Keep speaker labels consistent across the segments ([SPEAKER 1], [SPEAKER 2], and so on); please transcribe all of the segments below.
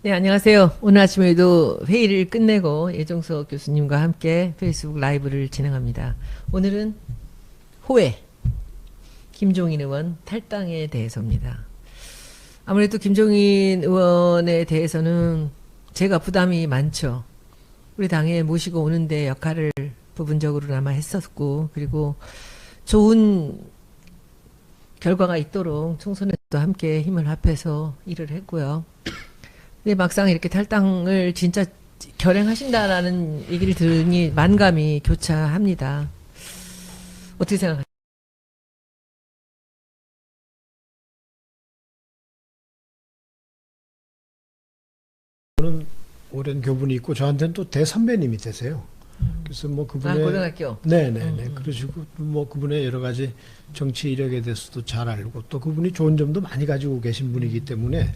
[SPEAKER 1] 네, 안녕하세요. 오늘 아침에도 회의를 끝내고 예종석 교수님과 함께 페이스북 라이브를 진행합니다. 오늘은 호회, 김종인 의원 탈당에 대해서입니다. 아무래도 김종인 의원에 대해서는 제가 부담이 많죠. 우리 당에 모시고 오는데 역할을 부분적으로나마 했었고, 그리고 좋은 결과가 있도록 총선에도 함께 힘을 합해서 일을 했고요. 근데 막상 이렇게 탈당을 진짜 결행하신다라는 얘기를 들으니 만감이 교차합니다. 어떻게 생각하세요?
[SPEAKER 2] 저는 오랜 교분이 있고 저한테는 또 대선배님이 되세요. 그래서 뭐
[SPEAKER 1] 아,
[SPEAKER 2] 그분의
[SPEAKER 1] 고등학교.
[SPEAKER 2] 네네네 그러시고 뭐 그분의 여러 가지 정치 이력에 대해서도 잘 알고 또 그분이 좋은 점도 많이 가지고 계신 분이기 때문에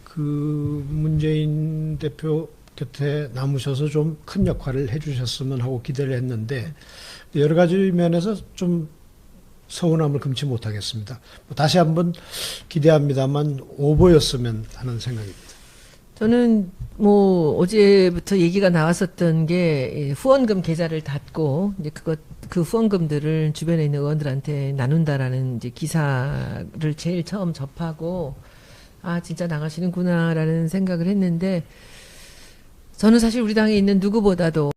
[SPEAKER 2] 그 문재인 대표 곁에 남으셔서 좀 큰 역할을 해주셨으면 하고 기대를 했는데 여러 가지 면에서 좀 서운함을 금치 못하겠습니다. 뭐 다시 한번 기대합니다만 오보였으면 하는 생각입니다.
[SPEAKER 1] 저는 뭐 어제부터 얘기가 나왔었던 게 후원금 계좌를 닫고 이제 그 후원금들을 주변에 있는 의원들한테 나눈다라는 이제 기사를 제일 처음 접하고 아 진짜 나가시는구나라는 생각을 했는데 저는 사실 우리 당에 있는 누구보다도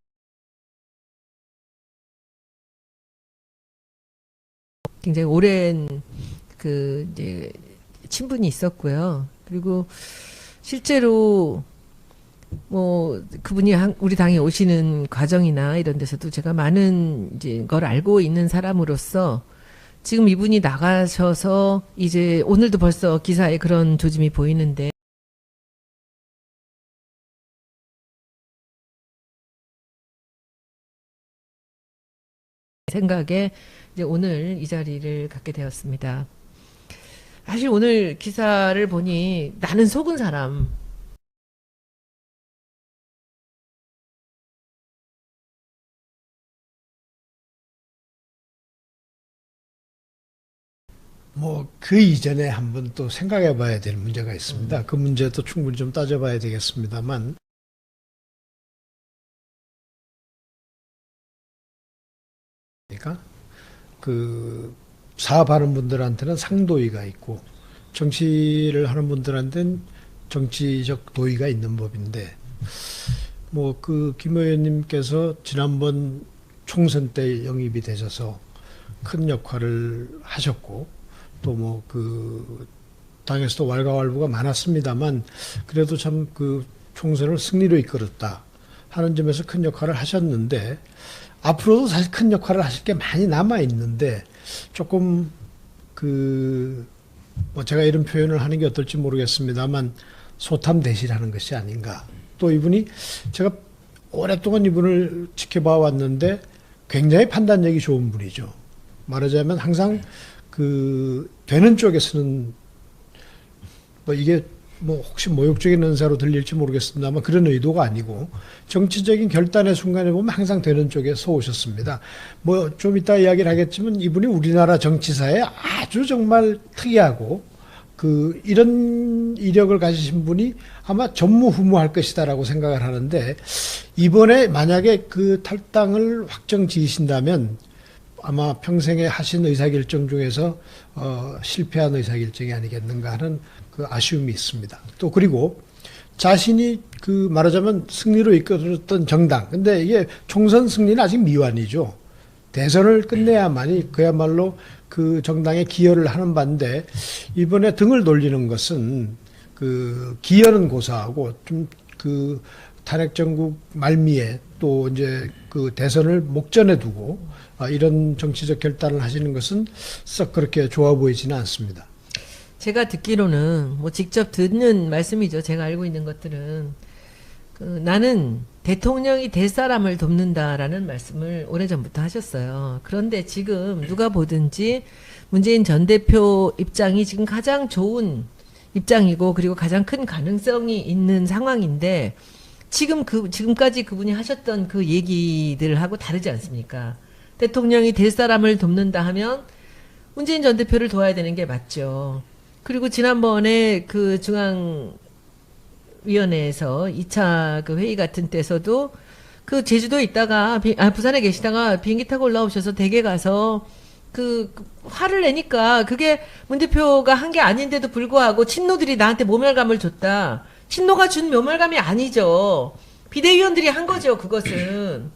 [SPEAKER 1] 굉장히 오랜 그 이제 친분이 있었고요. 그리고 실제로 뭐 그분이 우리 당에 오시는 과정이나 이런 데서도 제가 많은 이제 걸 알고 있는 사람으로서 지금 이분이 나가셔서 이제 오늘도 벌써 기사에 그런 조짐이 보이는데 생각에 이제 오늘 이 자리를 갖게 되었습니다. 사실 오늘 기사를 보니 나는 속은 사람
[SPEAKER 2] 뭐 그 이전에 한번 또 생각해 봐야 될 문제가 있습니다. 그 문제도 충분히 좀 따져봐야 되겠습니다만, 그러니까 그 사업하는 분들한테는 상도의가 있고 정치를 하는 분들한테는 정치적 도의가 있는 법인데, 뭐 그 김 의원님께서 지난번 총선 때 영입이 되셔서 큰 역할을 하셨고 또 뭐 그 당에서도 왈가왈부가 많았습니다만 그래도 참 그 총선을 승리로 이끌었다 하는 점에서 큰 역할을 하셨는데 앞으로도 사실 큰 역할을 하실 게 많이 남아 있는데 조금 그 뭐 제가 이런 표현을 하는 게 어떨지 모르겠습니다만 소탐대실하는 것이 아닌가. 또 이분이 제가 오랫동안 이분을 지켜봐 왔는데 굉장히 판단력이 좋은 분이죠. 말하자면 항상 그 되는 쪽에서는 뭐 이게 뭐 혹시 모욕적인 은사로 들릴지 모르겠습니다만 그런 의도가 아니고 정치적인 결단의 순간에 보면 항상 되는 쪽에 서 오셨습니다. 뭐 좀 이따 이야기를 하겠지만 이분이 우리나라 정치사에 아주 정말 특이하고 그 이런 이력을 가지신 분이 아마 전무후무할 것이다라고 생각을 하는데 이번에 만약에 그 탈당을 확정 지으신다면 아마 평생에 하신 의사결정 중에서 실패한 의사결정이 아니겠는가 하는 그 아쉬움이 있습니다. 또 그리고 자신이 그 말하자면 승리로 이끌었던 정당. 근데 이게 총선 승리는 아직 미완이죠. 대선을 끝내야만이 그야말로 그 정당에 기여를 하는 반대 이번에 등을 돌리는 것은 그 기여는 고사하고 좀 그 탄핵 정국 말미에 또 이제 그 대선을 목전에 두고 이런 정치적 결단을 하시는 것은 썩 그렇게 좋아 보이지는 않습니다.
[SPEAKER 1] 제가 듣기로는 뭐 직접 듣는 말씀이죠. 제가 알고 있는 것들은 그 나는 대통령이 될 사람을 돕는다라는 말씀을 오래전부터 하셨어요. 그런데 지금 누가 보든지 문재인 전 대표 입장이 지금 가장 좋은 입장이고 그리고 가장 큰 가능성이 있는 상황인데 지금까지 그분이 하셨던 그 얘기들하고 다르지 않습니까? 대통령이 될 사람을 돕는다 하면 문재인 전 대표를 도와야 되는 게 맞죠. 그리고 지난번에 그 중앙 비대위원회에서 2차 그 회의 같은 때서도 그 제주도에 있다가 부산에 계시다가 비행기 타고 올라오셔서 댁에 가서 그 화를 내니까 그게 문 대표가 한 게 아닌데도 불구하고 친노들이 나한테 모멸감을 줬다. 친노가 준 모멸감이 아니죠. 비대위원들이 한 거죠, 그것은.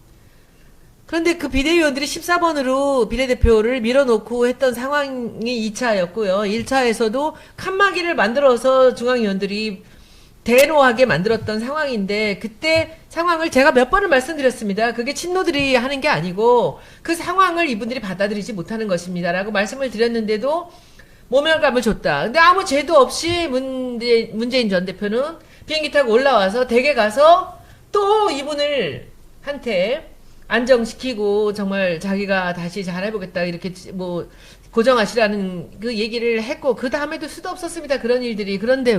[SPEAKER 1] 그런데 그 비대위원들이 14번으로 비례대표를 밀어놓고 했던 상황이 2차였고요. 1차에서도 칸막이를 만들어서 중앙위원들이 대노하게 만들었던 상황인데 그때 상황을 제가 몇 번을 말씀드렸습니다. 그게 친노들이 하는 게 아니고 그 상황을 이분들이 받아들이지 못하는 것입니다라고 말씀을 드렸는데도 모멸감을 줬다. 근데 아무 죄도 없이 문재인 전 대표는 비행기 타고 올라와서 댁에 가서 또 이분을 한테 안정시키고 정말 자기가 다시 잘해보겠다 이렇게 뭐 고정하시라는 그 얘기를 했고 그 다음에도 수도 없었습니다. 그런 일들이. 그런데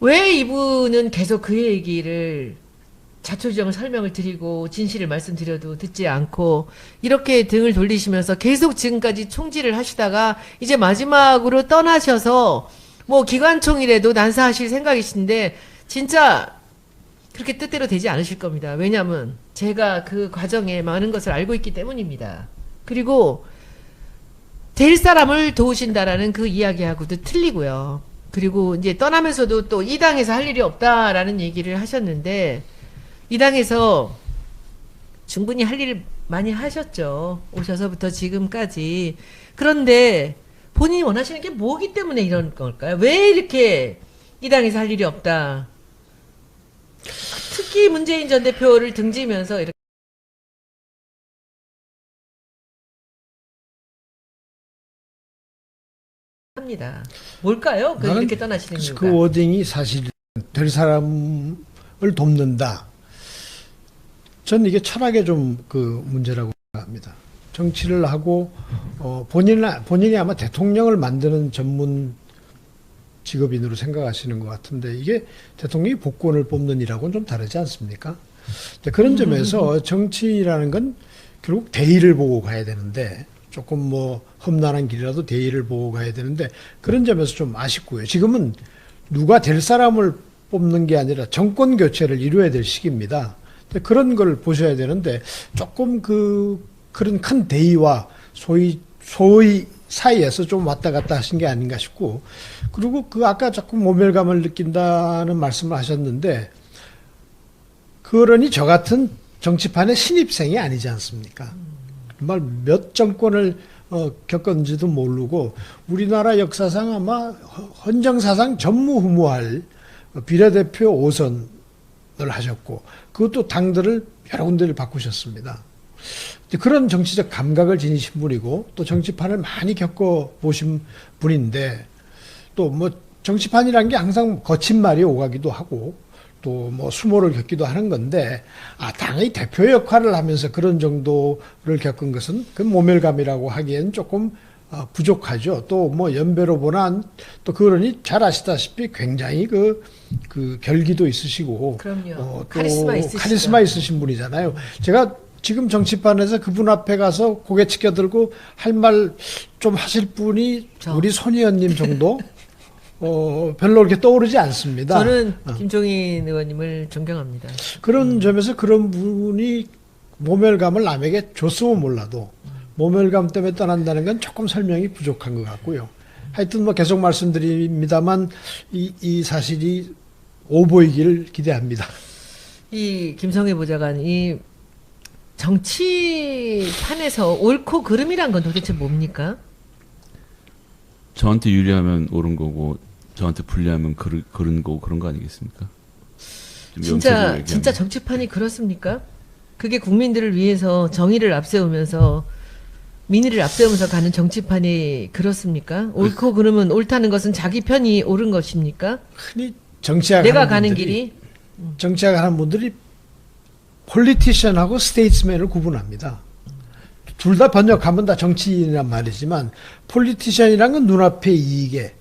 [SPEAKER 1] 왜 이분은 계속 그 얘기를 자초지종 설명을 드리고 진실을 말씀드려도 듣지 않고 이렇게 등을 돌리시면서 계속 지금까지 총질을 하시다가 이제 마지막으로 떠나셔서 뭐 기관총이라도 난사하실 생각이신데 진짜 그렇게 뜻대로 되지 않으실 겁니다. 왜냐하면 제가 그 과정에 많은 것을 알고 있기 때문입니다. 그리고 될 사람을 도우신다라는 그 이야기하고도 틀리고요. 그리고 이제 떠나면서도 또 이 당에서 할 일이 없다라는 얘기를 하셨는데 이 당에서 충분히 할 일을 많이 하셨죠. 오셔서부터 지금까지. 그런데 본인이 원하시는 게 뭐기 때문에 이런 걸까요? 왜 이렇게 이 당에서 할 일이 없다. 특히 문재인 전 대표를 등지면서 이렇게 합니다. 뭘까요?
[SPEAKER 2] 나는
[SPEAKER 1] 이렇게 떠나시는 이유가.
[SPEAKER 2] 그 워딩이 사실 될 사람을 돕는다. 전 이게 철학의 좀 그 문제라고 생각합니다. 정치를 하고 본인이 아마 대통령을 만드는 전문 직업인으로 생각하시는 것 같은데 이게 대통령이 복권을 뽑는 일하고는 좀 다르지 않습니까? 그런 점에서 정치라는 건 결국 대의를 보고 가야 되는데 조금 뭐 험난한 길이라도 대의를 보고 가야 되는데 그런 점에서 좀 아쉽고요. 지금은 누가 될 사람을 뽑는 게 아니라 정권 교체를 이루어야 될 시기입니다. 그런 걸 보셔야 되는데 조금 그런 큰 대의와 소위 사이에서 좀 왔다 갔다 하신 게 아닌가 싶고 그리고 아까 자꾸 모멸감을 느낀다는 말씀을 하셨는데 그러니 저 같은 정치판의 신입생이 아니지 않습니까? 정말 몇 정권을 겪었는지도 모르고 우리나라 역사상 아마 헌정사상 전무후무할 비례대표 5선을 하셨고 그것도 당들을 여러 군데를 바꾸셨습니다. 그런 정치적 감각을 지니신 분이고 또 정치판을 많이 겪어보신 분인데 또 뭐 정치판이라는 게 항상 거친 말이 오가기도 하고 또 뭐 수모를 겪기도 하는 건데 당의 대표 역할을 하면서 그런 정도를 겪은 것은 그 모멸감이라고 하기엔 조금 부족하죠. 또 뭐 연배로 보나 또 그러니 잘 아시다시피 굉장히 그 결기도 있으시고
[SPEAKER 1] 그럼요.
[SPEAKER 2] 또 카리스마 있으신 분이잖아요. 제가 지금 정치판에서 그분 앞에 가서 고개 치켜들고 할 말 좀 하실 분이 우리 손 의원님 정도 별로 그렇게 떠오르지 않습니다.
[SPEAKER 1] 저는 김종인 의원님을 존경합니다.
[SPEAKER 2] 그런 점에서 그런 분이 모멸감을 남에게 줬으면 몰라도 모멸감 때문에 떠난다는 건 조금 설명이 부족한 것 같고요. 하여튼 뭐 계속 말씀드립니다만 이 사실이 오보이기를 기대합니다.
[SPEAKER 1] 이 김성애 보좌관 이 정치판에서 옳고 그름이란 건 도대체 뭡니까?
[SPEAKER 3] 저한테 유리하면 옳은 거고 저한테 불리하면 그른 거고 그런 거 아니겠습니까?
[SPEAKER 1] 진짜 정치판이 그렇습니까? 그게 국민들을 위해서 정의를 앞세우면서 민의를 앞세우면서 가는 정치판이 그렇습니까? 옳고 그름은 옳다는 것은 자기 편이 옳은 것입니까?
[SPEAKER 2] 흔히 정치학
[SPEAKER 1] 내가 가는 길이
[SPEAKER 2] 정치학하는 분들이 폴리티션하고 스테이트스맨을 구분합니다. 둘 다 번역하면 다 정치인이란 말이지만 폴리티션이란 건 눈앞의 이익에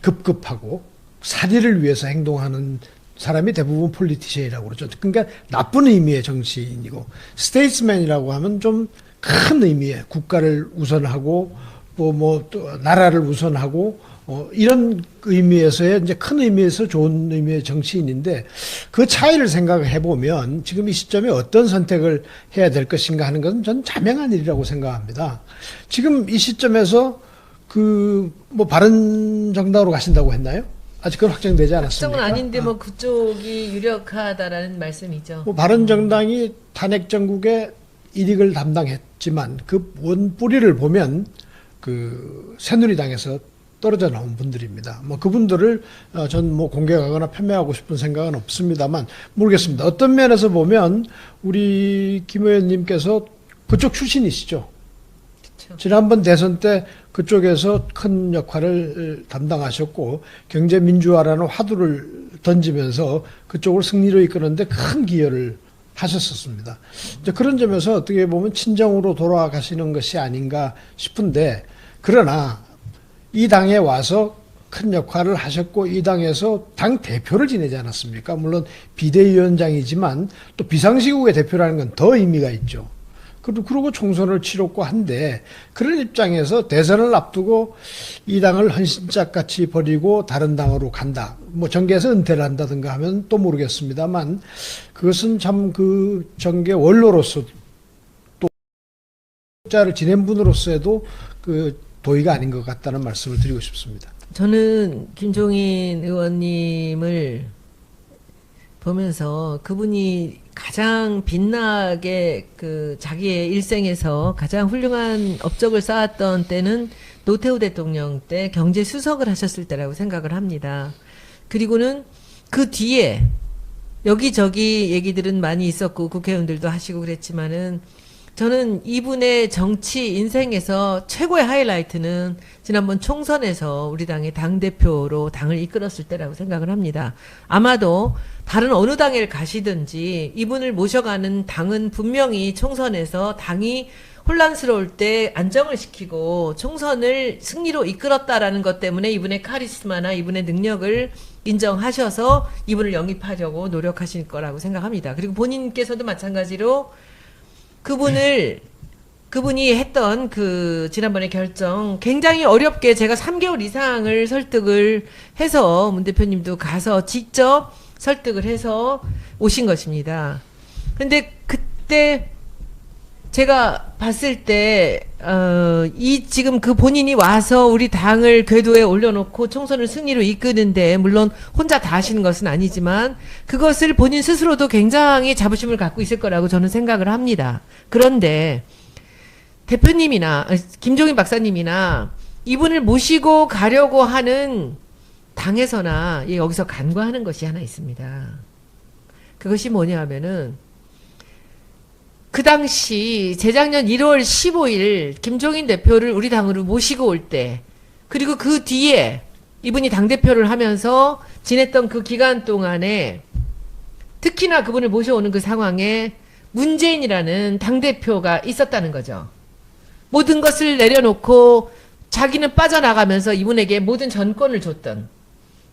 [SPEAKER 2] 급급하고 사리를 위해서 행동하는 사람이 대부분 폴리티션이라고 그러죠. 그러니까 나쁜 의미의 정치인이고 스테이트스맨이라고 하면 좀 큰 의미의 국가를 우선하고 또 나라를 우선하고 이런 의미에서의 이제 큰 의미에서 좋은 의미의 정치인인데 그 차이를 생각해 보면 지금 이 시점에 어떤 선택을 해야 될 것인가 하는 것은 저는 자명한 일이라고 생각합니다. 지금 이 시점에서 뭐 바른정당으로 가신다고 했나요? 아직 그건 확정되지 않았습니까?
[SPEAKER 1] 확정은 아닌데 뭐 그쪽이 유력하다라는 말씀이죠.
[SPEAKER 2] 뭐 바른정당이 탄핵 정국의 일익을 담당했지만 그 원 뿌리를 보면 그 새누리당에서 떨어져 나온 분들입니다. 뭐 그분들을 전 뭐 공격하거나 폄훼하고 싶은 생각은 없습니다만 모르겠습니다. 어떤 면에서 보면 우리 김 의원님께서 그쪽 출신이시죠.
[SPEAKER 1] 그렇죠.
[SPEAKER 2] 지난번 대선 때 그쪽에서 큰 역할을 담당하셨고 경제 민주화라는 화두를 던지면서 그쪽을 승리로 이끄는데 큰 기여를 하셨었습니다. 이제 그런 점에서 어떻게 보면 친정으로 돌아가시는 것이 아닌가 싶은데 그러나 이 당에 와서 큰 역할을 하셨고 이 당에서 당 대표를 지내지 않았습니까? 물론 비대위원장이지만 또 비상시국의 대표라는 건 더 의미가 있죠. 그리고 총선을 치렀고 한데 그런 입장에서 대선을 앞두고 이 당을 헌신짝같이 버리고 다른 당으로 간다. 뭐 정계에서 은퇴를 한다든가 하면 또 모르겠습니다만 그것은 참 그 정계 원로로서 또 자를 지낸 분으로서도 그 도의가 아닌 것 같다는 말씀을 드리고 싶습니다.
[SPEAKER 1] 저는 김종인 의원님을 보면서 그분이 가장 빛나게 그 자기의 일생에서 가장 훌륭한 업적을 쌓았던 때는 노태우 대통령 때 경제 수석을 하셨을 때라고 생각을 합니다. 그리고는 그 뒤에 여기저기 얘기들은 많이 있었고 국회의원들도 하시고 그랬지만은 저는 이분의 정치 인생에서 최고의 하이라이트는 지난번 총선에서 우리 당의 당대표로 당을 이끌었을 때라고 생각을 합니다. 아마도 다른 어느 당에 가시든지 이분을 모셔가는 당은 분명히 총선에서 당이 혼란스러울 때 안정을 시키고 총선을 승리로 이끌었다라는 것 때문에 이분의 카리스마나 이분의 능력을 인정하셔서 이분을 영입하려고 노력하실 거라고 생각합니다. 그리고 본인께서도 마찬가지로 그분이 했던 그 지난번에 결정 굉장히 어렵게 제가 3개월 이상을 설득을 해서 문 대표님도 가서 직접 설득을 해서 오신 것입니다. 근데 그때 제가 봤을 때 지금 그 본인이 와서 우리 당을 궤도에 올려놓고 총선을 승리로 이끄는데 물론 혼자 다 하시는 것은 아니지만 그것을 본인 스스로도 굉장히 자부심을 갖고 있을 거라고 저는 생각을 합니다. 그런데 대표님이나 김종인 박사님이나 이분을 모시고 가려고 하는 당에서나 여기서 간과하는 것이 하나 있습니다. 그것이 뭐냐 하면은 그 당시 재작년 1월 15일 김종인 대표를 우리 당으로 모시고 올 때 그리고 그 뒤에 이분이 당대표를 하면서 지냈던 그 기간 동안에 특히나 그분을 모셔오는 그 상황에 문재인이라는 당대표가 있었다는 거죠. 모든 것을 내려놓고 자기는 빠져나가면서 이분에게 모든 전권을 줬던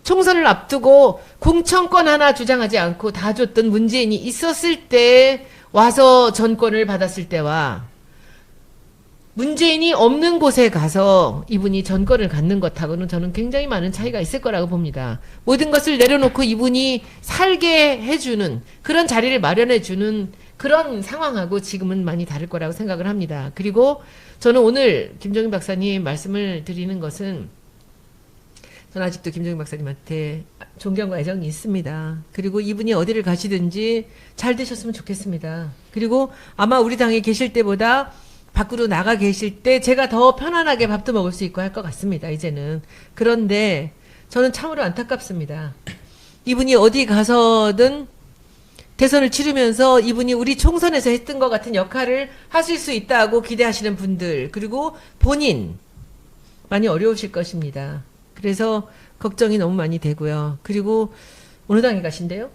[SPEAKER 1] 총선을 앞두고 공천권 하나 주장하지 않고 다 줬던 문재인이 있었을 때 와서 전권을 받았을 때와 문재인이 없는 곳에 가서 이분이 전권을 갖는 것하고는 저는 굉장히 많은 차이가 있을 거라고 봅니다. 모든 것을 내려놓고 이분이 살게 해주는 그런 자리를 마련해주는 그런 상황하고 지금은 많이 다를 거라고 생각을 합니다. 그리고 저는 오늘 김종인 박사님 말씀을 드리는 것은 저는 아직도 김종인 박사님한테 존경과 애정이 있습니다. 그리고 이분이 어디를 가시든지 잘 되셨으면 좋겠습니다. 그리고 아마 우리 당에 계실 때보다 밖으로 나가 계실 때 제가 더 편안하게 밥도 먹을 수 있고 할 것 같습니다. 이제는. 그런데 저는 참으로 안타깝습니다. 이분이 어디 가서든 대선을 치르면서 이분이 우리 총선에서 했던 것 같은 역할을 하실 수 있다고 기대하시는 분들 그리고 본인 많이 어려우실 것입니다. 그래서 걱정이 너무 많이 되고요. 그리고 어느 당에 가신대요?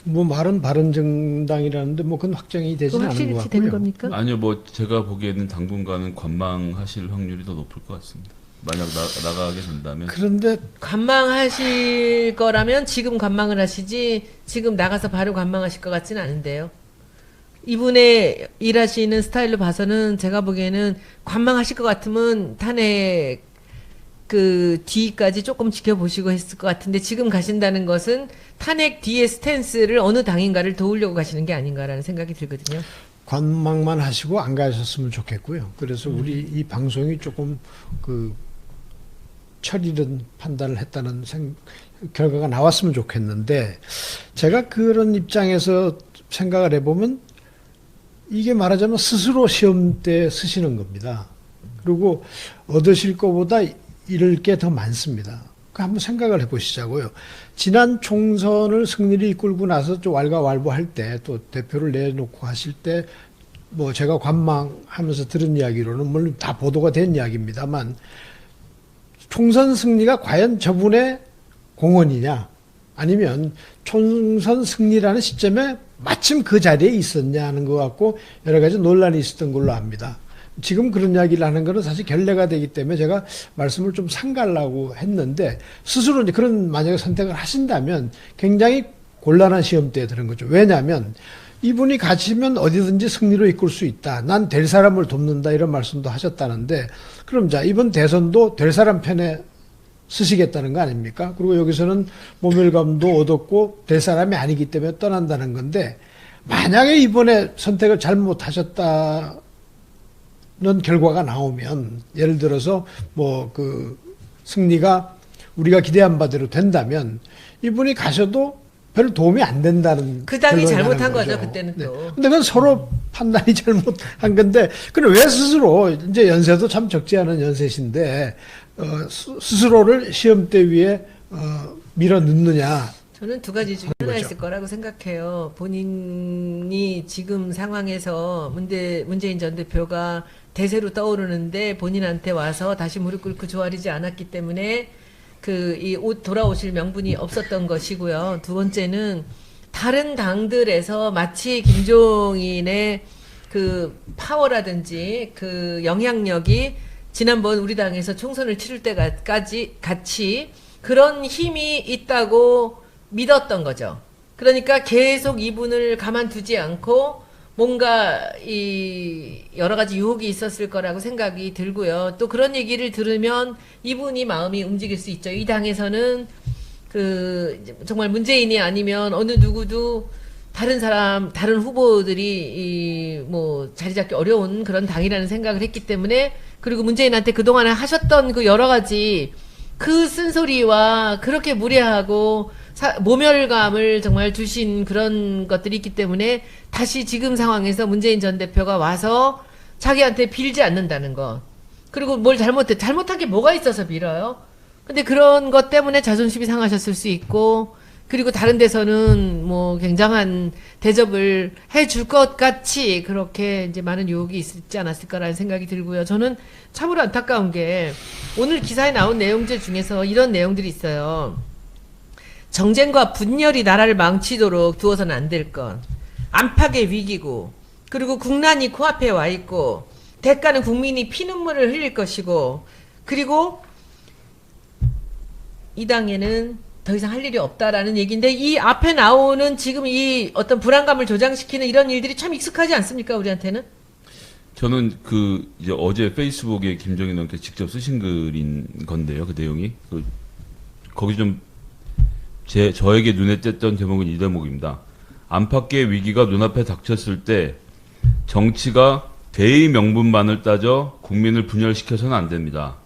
[SPEAKER 2] 뭐 말은 바른정당이라는데 뭐 그건 확정이 되지는 않은 것
[SPEAKER 1] 확실히
[SPEAKER 2] 같고요.
[SPEAKER 1] 되는 겁니까?
[SPEAKER 3] 아니요, 뭐 제가 보기에는 당분간은 관망하실 확률이 더 높을 것 같습니다. 만약 나가게 된다면.
[SPEAKER 2] 그런데
[SPEAKER 1] 관망하실 거라면 지금 관망을 하시지 지금 나가서 바로 관망하실 것 같지는 않은데요. 이분의 일하시는 스타일로 봐서는 제가 보기에는 관망하실 것 같으면 탄핵 그 뒤까지 조금 지켜보시고 했을 것 같은데 지금 가신다는 것은 탄핵 뒤의 스탠스를 어느 당인가를 도우려고 가시는 게 아닌가라는 생각이 들거든요.
[SPEAKER 2] 관망만 하시고 안 가셨으면 좋겠고요. 그래서 우리 이 방송이 조금 그 철이른 판단을 했다는 결과가 나왔으면 좋겠는데 제가 그런 입장에서 생각을 해보면 이게 말하자면 스스로 시험대에 쓰시는 겁니다. 그리고 얻으실 것보다 잃을 게 더 많습니다. 한번 생각을 해보시자고요. 지난 총선을 승리를 이끌고 나서 좀 왈가왈부할 때 또 대표를 내놓고 하실 때 뭐 제가 관망하면서 들은 이야기로는 물론 다 보도가 된 이야기입니다만 총선 승리가 과연 저분의 공헌이냐 아니면 총선 승리라는 시점에 마침 그 자리에 있었냐는 것 같고 여러 가지 논란이 있었던 걸로 압니다. 지금 그런 이야기를 하는 것은 사실 결례가 되기 때문에 제가 말씀을 좀 삼가려고 했는데 스스로 이제 그런 만약에 선택을 하신다면 굉장히 곤란한 시험대에 드는 거죠. 왜냐하면 이분이 가시면 어디든지 승리로 이끌 수 있다. 난 될 사람을 돕는다 이런 말씀도 하셨다는데 그럼 자 이번 대선도 될 사람 편에 쓰시겠다는 거 아닙니까? 그리고 여기서는 모멸감도 얻었고 될 사람이 아니기 때문에 떠난다는 건데 만약에 이번에 선택을 잘못하셨다 는 결과가 나오면 예를 들어서 뭐 그 승리가 우리가 기대한 바대로 된다면 이분이 가셔도 별 도움이 안 된다는
[SPEAKER 1] 그 당이
[SPEAKER 2] 결론이
[SPEAKER 1] 잘못한
[SPEAKER 2] 나는
[SPEAKER 1] 거죠 그때는 또.
[SPEAKER 2] 네. 근데 그건 서로 판단이 잘못한 건데 그럼 왜 스스로 이제 연세도 참 적지 않은 연세신데 스스로를 시험대 위에 밀어 넣느냐?
[SPEAKER 1] 저는 두 가지 중에 하나 있을 거라고 생각해요. 본인이 지금 상황에서 문재인 전 대표가 대세로 떠오르는데 본인한테 와서 다시 무릎 꿇고 조아리지 않았기 때문에 그 이 옷 돌아오실 명분이 없었던 것이고요. 두 번째는 다른 당들에서 마치 김종인의 그 파워라든지 그 영향력이 지난번 우리 당에서 총선을 치를 때까지 같이 그런 힘이 있다고 믿었던 거죠. 그러니까 계속 이분을 가만두지 않고 뭔가 이 여러 가지 유혹이 있었을 거라고 생각이 들고요. 또 그런 얘기를 들으면 이분이 마음이 움직일 수 있죠. 이 당에서는 그 정말 문재인이 아니면 어느 누구도 다른 사람, 다른 후보들이 뭐 자리 잡기 어려운 그런 당이라는 생각을 했기 때문에 그리고 문재인한테 그동안에 하셨던 그 여러 가지 그 쓴소리와 그렇게 무례하고 모멸감을 정말 주신 그런 것들이 있기 때문에 다시 지금 상황에서 문재인 전 대표가 와서 자기한테 빌지 않는다는 것. 그리고 뭘 잘못한 게 뭐가 있어서 빌어요? 근데 그런 것 때문에 자존심이 상하셨을 수 있고, 그리고 다른 데서는 뭐 굉장한 대접을 해줄 것 같이 그렇게 이제 많은 유혹이 있지 않았을까라는 생각이 들고요. 저는 참으로 안타까운 게 오늘 기사에 나온 내용들 중에서 이런 내용들이 있어요. 정쟁과 분열이 나라를 망치도록 두어서는 안 될 것. 안팎의 위기고, 그리고 국난이 코앞에 와 있고, 대가는 국민이 피눈물을 흘릴 것이고, 그리고 이 당에는 더 이상 할 일이 없다라는 얘기인데 이 앞에 나오는 지금 이 어떤 불안감을 조장시키는 이런 일들이 참 익숙하지 않습니까, 우리한테는?
[SPEAKER 3] 저는 그 이제 어제 페이스북에 김정인 의원께서 직접 쓰신 글인 건데요. 그 내용이 거기 좀 저에게 눈에 띄었던 제목은 이 대목입니다. 안팎의 위기가 눈앞에 닥쳤을 때 정치가 대의 명분만을 따져 국민을 분열시켜서는 안 됩니다.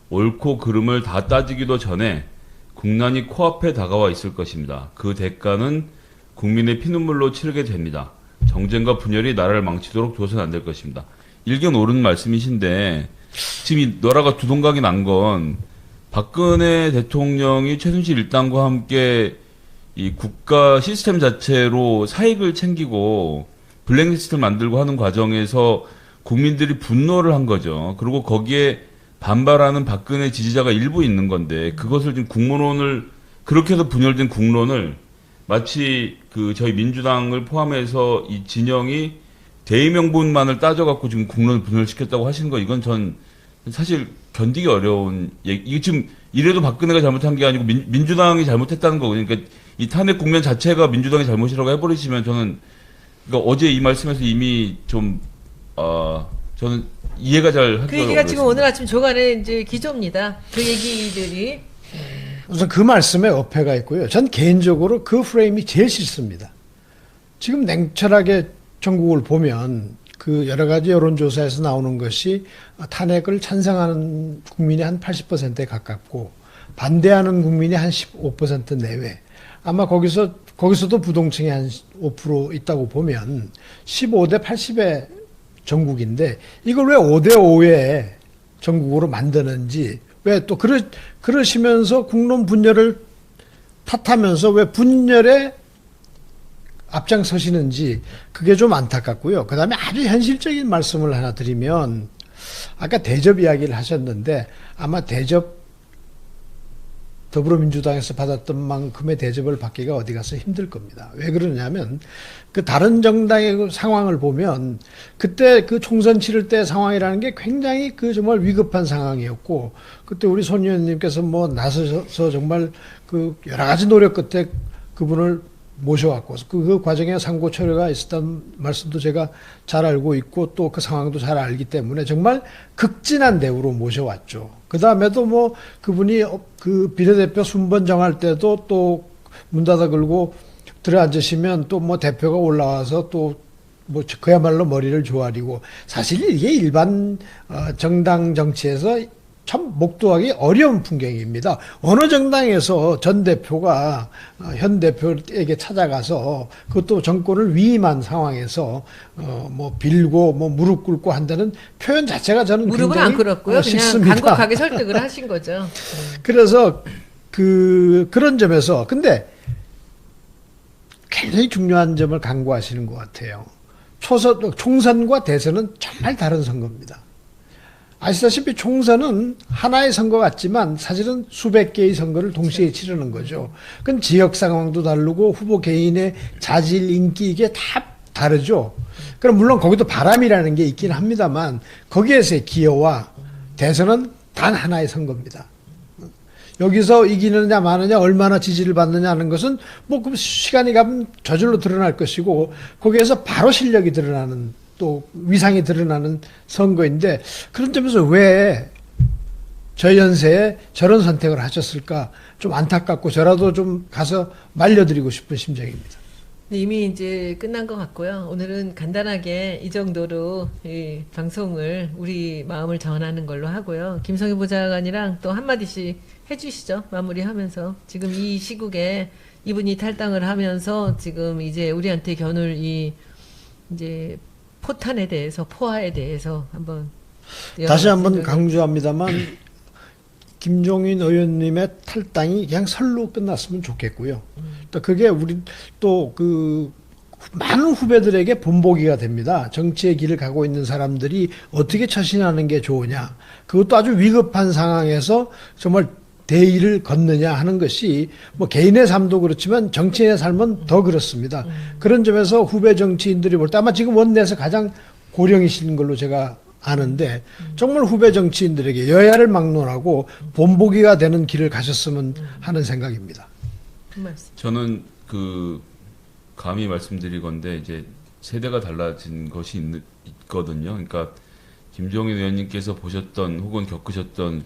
[SPEAKER 3] 옳고 그름을 다 따지기도 전에 국난이 코앞에 다가와 있을 것입니다. 그 대가는 국민의 피눈물로 치르게 됩니다. 정쟁과 분열이 나라를 망치도록 두어서는 안 될 것입니다. 일견 옳은 말씀이신데 지금 이 나라가 두동강이 난 건 박근혜 대통령이 최순실 일당과 함께 이 국가 시스템 자체로 사익을 챙기고 블랙리스트를 만들고 하는 과정에서 국민들이 분노를 한 거죠. 그리고 거기에 반발하는 박근혜 지지자가 일부 있는 건데 그것을 지금 국론을 그렇게 해서 분열된 국론을 마치 그 저희 민주당을 포함해서 이 진영이 대의명분만을 따져갖고 지금 국론을 분열시켰다고 하시는 거 이건 전 사실 견디기 어려운 얘기. 이게 지금 이래도 박근혜가 잘못한 게 아니고 민주당이 잘못했다는 거거든요. 그러니까 이 탄핵 국면 자체가 민주당의 잘못이라고 해버리시면 저는 그러니까 어제 이 말씀에서 이미 좀 저는 이해가 잘 하기가
[SPEAKER 1] 그 얘기가 지금
[SPEAKER 3] 어렵습니다.
[SPEAKER 1] 오늘 아침 조간에 이제 기조입니다. 그 얘기들이
[SPEAKER 2] 우선 그 말씀에 어폐가 있고요. 전 개인적으로 그 프레임이 제일 싫습니다. 지금 냉철하게 전국을 보면 그 여러 가지 여론조사에서 나오는 것이 탄핵을 찬성하는 국민이 한 80%에 가깝고 반대하는 국민이 한 15% 내외. 아마 거기서도 부동층이 한 5% 있다고 보면 15대 80의 전국인데 이걸 왜 5대 5의 전국으로 만드는지 왜 또 그러시면서 국론 분열을 탓하면서 왜 분열에 앞장서시는지 그게 좀 안타깝고요. 그 다음에 아주 현실적인 말씀을 하나 드리면 아까 대접 이야기를 하셨는데 아마 대접 더불어민주당에서 받았던 만큼의 대접을 받기가 어디 가서 힘들 겁니다. 왜 그러냐면 그 다른 정당의 그 상황을 보면 그때 그 총선 치를 때 상황이라는 게 굉장히 그 정말 위급한 상황이었고 그때 우리 손 의원님께서 뭐 나서서 정말 그 여러 가지 노력 끝에 그분을 모셔왔고 그 과정에 상고 처리가 있었던 말씀도 제가 잘 알고 있고 또 그 상황도 잘 알기 때문에 정말 극진한 대우로 모셔왔죠. 그 다음에도 뭐 그분이 그 비례대표 순번 정할 때도 또 문 닫아 걸고 들어앉으시면 또 뭐 대표가 올라와서 또 뭐 그야말로 머리를 조아리고 사실 이게 일반 정당 정치에서 참 목도하기 어려운 풍경입니다. 어느 정당에서 전 대표가 현 대표에게 찾아가서 그것도 정권을 위임한 상황에서 뭐 빌고 뭐 무릎 꿇고 한다는 표현 자체가 저는
[SPEAKER 1] 무릎은
[SPEAKER 2] 굉장히
[SPEAKER 1] 안 꿇었고요. 그냥
[SPEAKER 2] 싫습니다.
[SPEAKER 1] 간곡하게 설득을 하신 거죠.
[SPEAKER 2] 그래서 그런 점에서 근데 굉장히 중요한 점을 강구하시는 것 같아요. 총선과 대선은 정말 다른 선거입니다. 아시다시피 총선은 하나의 선거 같지만 사실은 수백 개의 선거를 동시에 치르는 거죠. 그건 지역 상황도 다르고 후보 개인의 자질, 인기 이게 다 다르죠. 그럼 물론 거기도 바람이라는 게 있긴 합니다만 거기에서의 기여와 대선은 단 하나의 선거입니다. 여기서 이기느냐 마느냐 얼마나 지지를 받느냐 하는 것은 뭐 그 시간이 가면 저절로 드러날 것이고 거기에서 바로 실력이 드러나는 또 위상이 드러나는 선거인데 그런 점에서 왜 저 연세에 저런 선택을 하셨을까 좀 안타깝고 저라도 좀 가서 말려드리고 싶은 심정입니다.
[SPEAKER 1] 이미 이제 끝난 것 같고요. 오늘은 간단하게 이 정도로 이 방송을 우리 마음을 전하는 걸로 하고요. 김성희 보좌관이랑 또 한마디씩 해주시죠. 마무리하면서 지금 이 시국에 이분이 탈당을 하면서 지금 이제 우리한테 겨눌 이 이제 포탄에 대해서 포화에 대해서 한번
[SPEAKER 2] 다시 한번 강조합니다만 김종인 의원님의 탈당이 그냥 설로 끝났으면 좋겠고요. 또 그게 우리 또 그 많은 후배들에게 본보기가 됩니다. 정치의 길을 가고 있는 사람들이 어떻게 처신하는 게 좋으냐. 그것도 아주 위급한 상황에서 정말 대의를 걷느냐 하는 것이 뭐 개인의 삶도 그렇지만 정치인의 삶은 더 그렇습니다. 그런 점에서 후배 정치인들이 볼 때 아마 지금 원내에서 가장 고령이신 걸로 제가 아는데 정말 후배 정치인들에게 여야를 막론하고 본보기가 되는 길을 가셨으면 하는 생각입니다.
[SPEAKER 3] 저는 감히 말씀드리건데 이제 세대가 달라진 것이 있거든요. 그러니까 김종인 의원님께서 보셨던 혹은 겪으셨던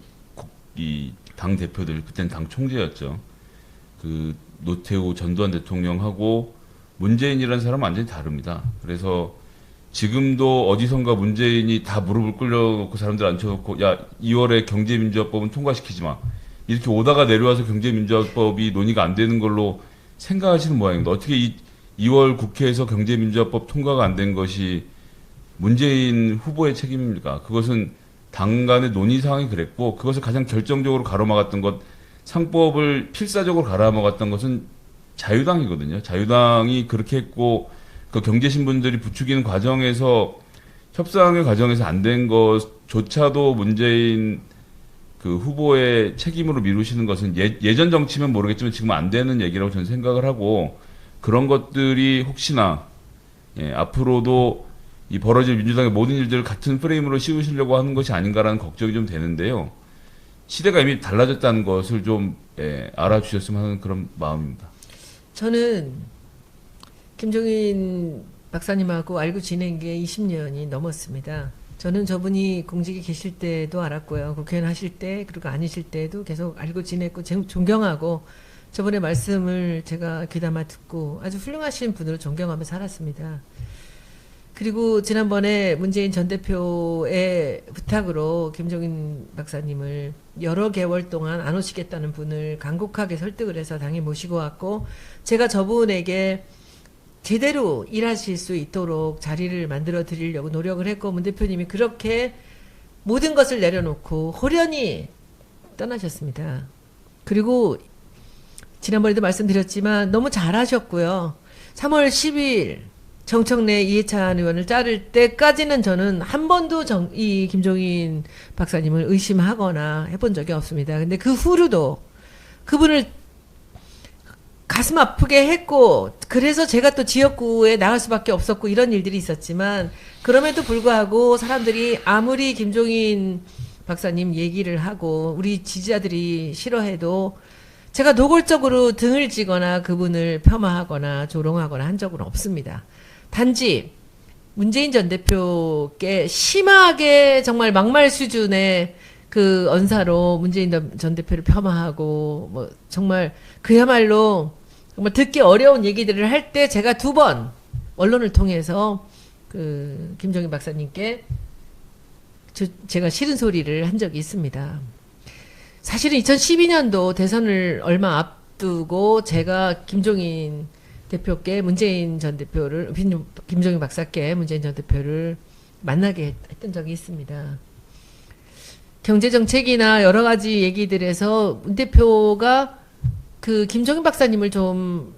[SPEAKER 3] 이 당 대표들 그때는 당 총재였죠. 그 노태우 전두환 대통령하고 문재인이라는 사람은 완전히 다릅니다. 그래서 지금도 어디선가 문재인이 다 무릎을 꿇려놓고 사람들 앉혀놓고 야 2월에 경제민주화법은 통과시키지 마 이렇게 오다가 내려와서 경제민주화법이 논의가 안 되는 걸로 생각하시는 모양입니다. 어떻게 2월 국회에서 경제민주화법 통과가 안 된 것이 문재인 후보의 책임입니까? 그것은 당 간의 논의 상황이 그랬고 그것을 가장 결정적으로 가로막았던 것 상법을 필사적으로 가로막았던 것은 자유당이거든요. 자유당이 그렇게 했고 그 경제신분들이 부추기는 과정에서 협상의 과정에서 안 된 것조차도 문재인 그 후보의 책임으로 미루시는 것은 예전 정치면 모르겠지만 지금 안 되는 얘기라고 저는 생각을 하고 그런 것들이 혹시나 앞으로도 이 벌어질 민주당의 모든 일들을 같은 프레임으로 씌우시려고 하는 것이 아닌가라는 걱정이 좀 되는데요. 시대가 이미 달라졌다는 것을 좀 알아주셨으면 하는 그런 마음입니다.
[SPEAKER 1] 저는 김종인 박사님하고 알고 지낸 게 20년이 넘었습니다. 저는 저분이 공직에 계실 때도 알았고요. 국회의원 하실 때, 그리고 아니실 때도 계속 알고 지냈고, 존경하고, 저분의 말씀을 제가 귀담아 듣고 아주 훌륭하신 분으로 존경하며 살았습니다. 그리고 지난번에 문재인 전 대표의 부탁으로 김종인 박사님을 여러 개월 동안 안 오시겠다는 분을 간곡하게 설득을 해서 당에 모시고 왔고, 제가 저분에게 제대로 일하실 수 있도록 자리를 만들어 드리려고 노력을 했고, 문 대표님이 그렇게 모든 것을 내려놓고 호련히 떠나셨습니다. 그리고 지난번에도 말씀드렸지만 너무 잘하셨고요. 3월 10일 정청래 이해찬 의원을 자를 때까지는 저는 한 번도 이 김종인 박사님을 의심하거나 해본 적이 없습니다. 근데 그 후로도 그분을 가슴 아프게 했고, 그래서 제가 또 지역구에 나갈 수밖에 없었고, 이런 일들이 있었지만, 그럼에도 불구하고 사람들이 아무리 김종인 박사님 얘기를 하고 우리 지지자들이 싫어해도 제가 노골적으로 등을 지거나 그분을 폄하하거나 조롱하거나 한 적은 없습니다. 단지 문재인 전 대표께 심하게 정말 막말 수준의 그 언사로 문재인 전 대표를 폄하하고 뭐 정말 그야말로 정말 듣기 어려운 얘기들을 할 때 제가 2번 언론을 통해서 그 김종인 박사님께 제가 싫은 소리를 한 적이 있습니다. 사실은 2012년도 대선을 얼마 앞두고 제가 김종인 대표께 문재인 전 대표를, 김종인 박사께 문재인 전 대표를 만나게 했던 적이 있습니다. 경제정책이나 여러 가지 얘기들에서 문 대표가 그 김종인 박사님을 좀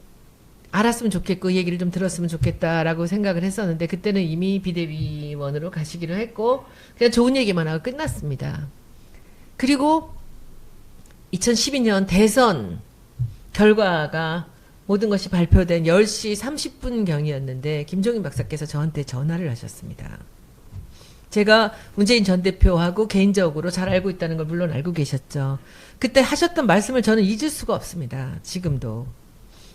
[SPEAKER 1] 알았으면 좋겠고, 이 얘기를 좀 들었으면 좋겠다라고 생각을 했었는데, 그때는 이미 비대위원으로 가시기로 했고, 그냥 좋은 얘기만 하고 끝났습니다. 그리고 2012년 대선 결과가 모든 것이 발표된 10시 30분 경이었는데 김종인 박사께서 저한테 전화를 하셨습니다. 제가 문재인 전 대표하고 개인적으로 잘 알고 있다는 걸 물론 알고 계셨죠. 그때 하셨던 말씀을 저는 잊을 수가 없습니다. 지금도.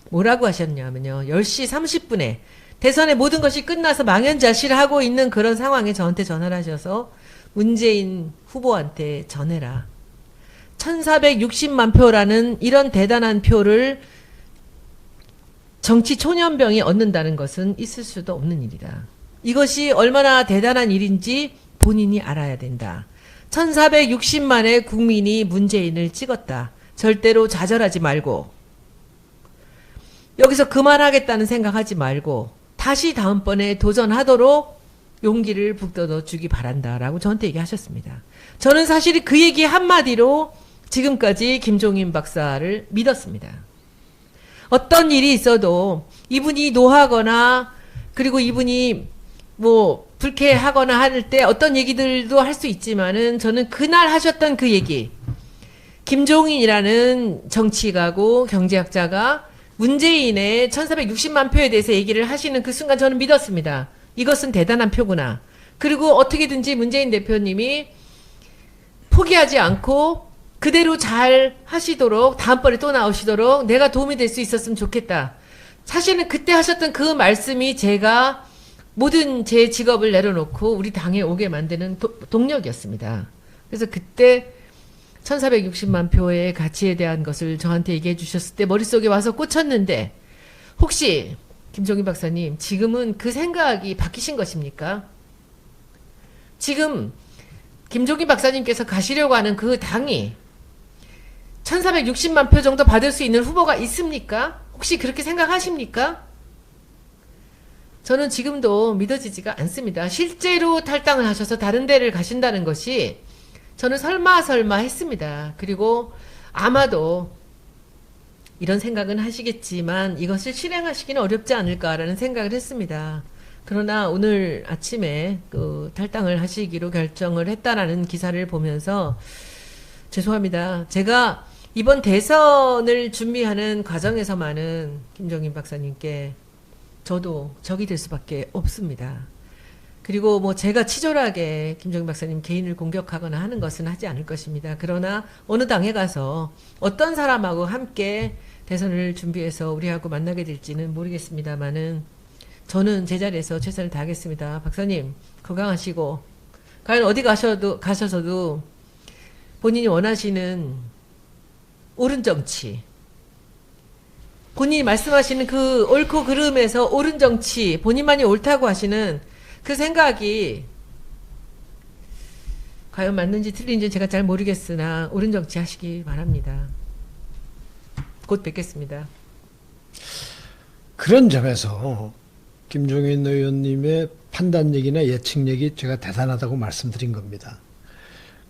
[SPEAKER 1] 뭐라고 하셨냐면요. 10시 30분에 대선의 모든 것이 끝나서 망연자실하고 있는 그런 상황에 저한테 전화를 하셔서 문재인 후보한테 전해라. 1460만 표라는 이런 대단한 표를 정치 초년병이 얻는다는 것은 있을 수도 없는 일이다. 이것이 얼마나 대단한 일인지 본인이 알아야 된다. 1460만의 국민이 문재인을 찍었다. 절대로 좌절하지 말고, 여기서 그만하겠다는 생각하지 말고 다시 다음번에 도전하도록 용기를 북돋워 주기 바란다라고 저한테 얘기하셨습니다. 저는 사실 그 얘기 한마디로 지금까지 김종인 박사를 믿었습니다. 어떤 일이 있어도 이분이 노하거나, 그리고 이분이 뭐 불쾌하거나 할 때 어떤 얘기들도 할 수 있지만은, 저는 그날 하셨던 그 얘기, 김종인이라는 정치가고 경제학자가 문재인의 1460만 표에 대해서 얘기를 하시는 그 순간 저는 믿었습니다. 이것은 대단한 표구나. 그리고 어떻게든지 문재인 대표님이 포기하지 않고 그대로 잘 하시도록, 다음번에 또 나오시도록 내가 도움이 될 수 있었으면 좋겠다. 사실은 그때 하셨던 그 말씀이 제가 모든 제 직업을 내려놓고 우리 당에 오게 만드는 동력이었습니다. 그래서 그때 1460만 표의 가치에 대한 것을 저한테 얘기해 주셨을 때 머릿속에 와서 꽂혔는데, 혹시 김종인 박사님 지금은 그 생각이 바뀌신 것입니까? 지금 김종인 박사님께서 가시려고 하는 그 당이 1460만 표 정도 받을 수 있는 후보가 있습니까? 혹시 그렇게 생각하십니까? 저는 지금도 믿어지지가 않습니다. 실제로 탈당을 하셔서 다른 데를 가신다는 것이 저는 설마 했습니다. 그리고 아마도 이런 생각은 하시겠지만 이것을 실행하시기는 어렵지 않을까라는 생각을 했습니다. 그러나 오늘 아침에 그 탈당을 하시기로 결정을 했다라는 기사를 보면서 죄송합니다. 제가 이번 대선을 준비하는 과정에서만은 김종인 박사님께 저도 적이 될 수밖에 없습니다. 그리고 뭐 제가 치졸하게 김종인 박사님 개인을 공격하거나 하는 것은 하지 않을 것입니다. 그러나 어느 당에 가서 어떤 사람하고 함께 대선을 준비해서 우리하고 만나게 될지는 모르겠습니다만은 저는 제 자리에서 최선을 다하겠습니다. 박사님 건강하시고 과연 어디 가셔서도 본인이 원하시는 옳은 정치, 본인이 말씀하시는 그 옳고 그름에서 옳은 정치, 본인만이 옳다고 하시는 그 생각이 과연 맞는지 틀린지 제가 잘 모르겠으나 옳은 정치 하시기 바랍니다. 곧 뵙겠습니다.
[SPEAKER 2] 그런 점에서 김종인 의원님의 판단력이나 예측력이 제가 대단하다고 말씀드린 겁니다.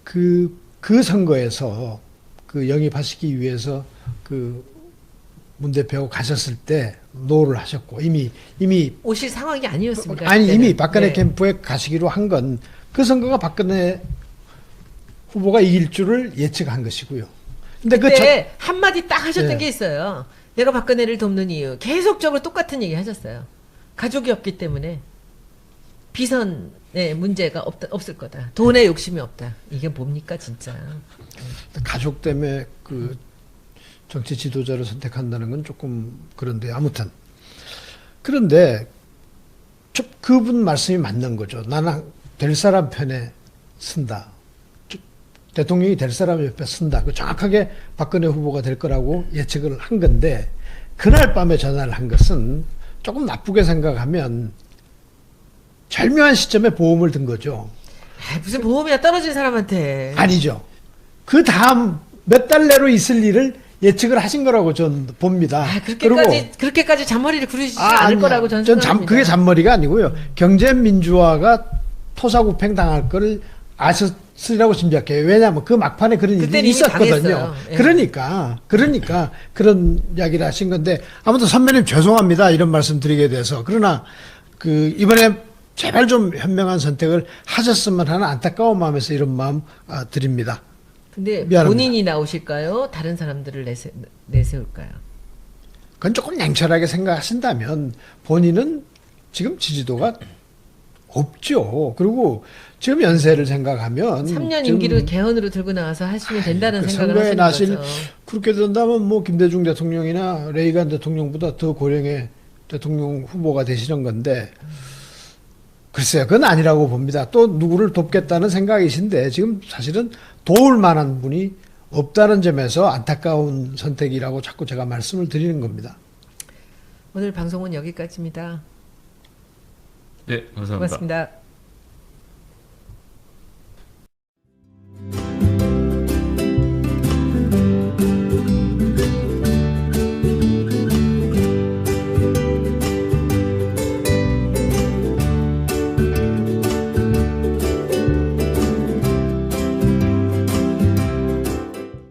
[SPEAKER 2] 그 선거에서 그 영입하시기 위해서 그 문 대표하고 가셨을 때 노를 하셨고 이미
[SPEAKER 1] 오실 상황이 아니었습니까?
[SPEAKER 2] 아니
[SPEAKER 1] 그때는?
[SPEAKER 2] 이미 박근혜
[SPEAKER 1] 네.
[SPEAKER 2] 캠프에 가시기로 한 건 그 선거가 박근혜 후보가 이길 줄을 예측한 것이고요. 근데
[SPEAKER 1] 그때 한마디 딱 하셨던
[SPEAKER 2] 네.
[SPEAKER 1] 게 있어요. 내가 박근혜를 돕는 이유. 계속적으로 똑같은 얘기 하셨어요. 가족이 없기 때문에 비선의 문제가 없을 거다. 돈에 욕심이 없다. 이게 뭡니까 진짜.
[SPEAKER 2] 가족 때문에 그 정치 지도자를 선택한다는 건 조금 그런데 아무튼 그런데 그분 말씀이 맞는 거죠. 나는 될 사람 편에 쓴다. 대통령이 될 사람 옆에 쓴다. 그 정확하게 박근혜 후보가 될 거라고 예측을 한 건데 그날 밤에 전화를 한 것은 조금 나쁘게 생각하면 절묘한 시점에 보험을 든 거죠.
[SPEAKER 1] 아, 무슨 보험이야 떨어진 사람한테.
[SPEAKER 2] 아니죠. 그 다음 몇 달 내로 있을 일을 예측을 하신 거라고 저는 봅니다.
[SPEAKER 1] 아, 그렇게까지 잔머리를 구르시지 않을
[SPEAKER 2] 아니요.
[SPEAKER 1] 거라고 저는 생각합니다.
[SPEAKER 2] 그게 잔머리가 아니고요. 경제 민주화가 토사구팽 당할 거를 아셨으리라고 짐작해요. 왜냐하면 그 막판에 그런 일이
[SPEAKER 1] 그때는 이미
[SPEAKER 2] 있었거든요.
[SPEAKER 1] 당했어요. 예.
[SPEAKER 2] 그러니까 그런 이야기를 하신 건데 아무튼 선배님 죄송합니다. 이런 말씀 드리게 돼서. 그러나 그 이번에 제발 좀 현명한 선택을 하셨으면 하는 안타까운 마음에서 이런 마음 드립니다.
[SPEAKER 1] 근데
[SPEAKER 2] 미안합니다.
[SPEAKER 1] 본인이 나오실까요? 다른 사람들을 내세울까요?
[SPEAKER 2] 그건 조금 냉철하게 생각하신다면 본인은 지금 지지도가 없죠. 그리고 지금 연세를 생각하면
[SPEAKER 1] 3년
[SPEAKER 2] 지금
[SPEAKER 1] 임기를 개헌으로 들고 나와서 하시면 된다는
[SPEAKER 2] 그
[SPEAKER 1] 생각을
[SPEAKER 2] 선거에
[SPEAKER 1] 하시는
[SPEAKER 2] 나실
[SPEAKER 1] 거죠.
[SPEAKER 2] 그렇게 된다면 뭐 김대중 대통령이나 레이간 대통령보다 더 고령의 대통령 후보가 되시는 건데 글쎄요, 그건 아니라고 봅니다. 또 누구를 돕겠다는 생각이신데 지금 사실은 도울 만한 분이 없다는 점에서 안타까운 선택이라고 자꾸 제가 말씀을 드리는 겁니다.
[SPEAKER 1] 오늘 방송은 여기까지입니다.
[SPEAKER 3] 네, 감사합니다.
[SPEAKER 1] 고맙습니다.